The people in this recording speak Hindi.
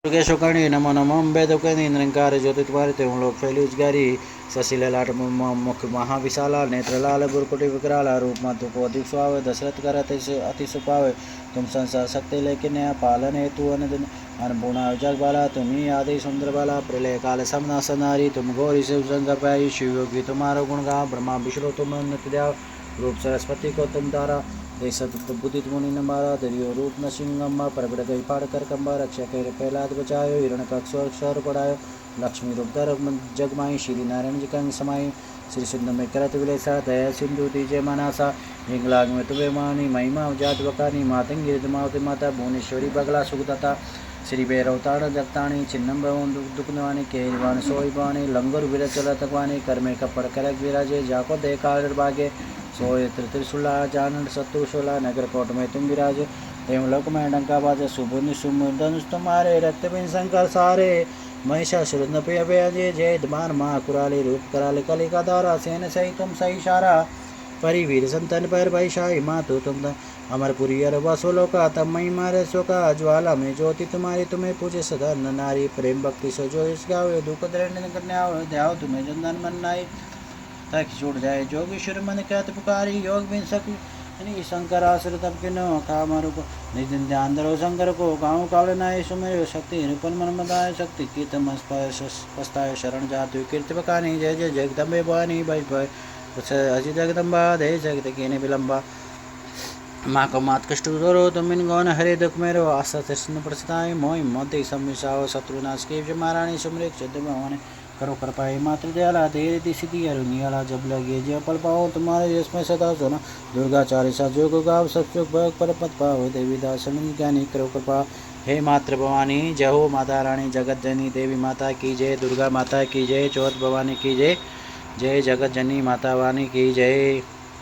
दुर्गे शुकर्णी नमो नमो अम्बे दुर्गेन्द्र निरंकार ज्योति तुम्हारे त्यों लोक फैली उजगारी सशील लाट मुख महाविशाला नेत्रलाल गुरकुटी विकराला रूप मातु को अधिक सुहावे दशरथ कर अति सुपावे तुम संसार शक्ति लेकिन पालन हेतु अनपूर्णा जग बाला तुम्ही आदि सुंदर बाला प्रलय काल समना सनारी तुम गौरी शिव शंकर पाई शिव योगी तुम्हारा गुण गा ब्रह्मा विष्णु तुम नित्य देव रूप सरस्वती को तुम तारा बुद्धि मुनि नंबारा दरियो रूप न सिंगम्मा परगड़ गई पाड़ कर कंबा रक्षा कर प्रहलाद बचायो हिरण का अक्षर पढ़ायो लक्ष्मी रूप धर जगमाई श्री नारायण जी कंग समाई श्री सिंधु में करत विलेसा दया सिंधु दीजे मनासा हिंगलाग में तुवे मानी महिमा जात वकानी मातंगी मावती माता भुवनेश्वरी बगला सुखदाता श्री बेरवताड़ जगताणी चिन्नम भवन दुखनवानी केरवान सोई भवानी लंगर विर चल तकवानी कर्मे कपड़ करक विराजे जाको दे काल बागे सोए त्रिशूला जानन शत्रुशूला नगर कोट में तुम विराजे एवं लोक में डंका बाजे सुबुनि सुमुधनुष तुम्हारे रक्त बिन शंकर सारे महिषासुर नपय जय जय धमान माँ कुराली रूप कराली कलिका दारा सेन सही तुम सही सारा परिवीर संतन पर वैशाही मातु तुम अमरपुरी अर वसुलोका तब मई मारे शोका ज्वाला में ज्योति तुम्हारी तुम्हें पूजे सदा नारी प्रेम भक्ति सो जो इस गावे दुख दृढ़ कन्या ध्याओ तुम्हें जंदन मन नाई तक छूट जाए जोगेश्वर मन कहत पुकारी योग बिन सकी शंकर आश्र तब के नो कामरु को निदिन ध्यान धरो शंकर को गाँव कावड़ नाय सुमेर शक्ति निपन मन मदाय शक्ति कीर्त पस्ताय शरण जातु कीर्ति बकानी जय जय जगदम्बे भवानी भय भय अजि जगदम्बा दे जगत के विलंबा माँ को मात कष्ट करो तुम इन गौन हरे दुख मेरो आशा तृष्ण प्रसताय मोहि मध्य समिषाओ शत्रुनाश के महाराणी सुमरेक चुद्ध भवानी करो कृपाई मात्र दयाला देर दिशि अरुनियाला जब लगे जय पल पाओ तुम्हारे यश सदा सोना दुर्गा चालीसा जोग गाव सब सुख भग पर पद पाओ देवी दासन ज्ञानी करो कृपा हे मात्र भवानी जय हो माता रानी जगत जननी देवी माता की जय दुर्गा माता की जय चौथ भवानी की जय जय जगत जननी माता वाणी की जय।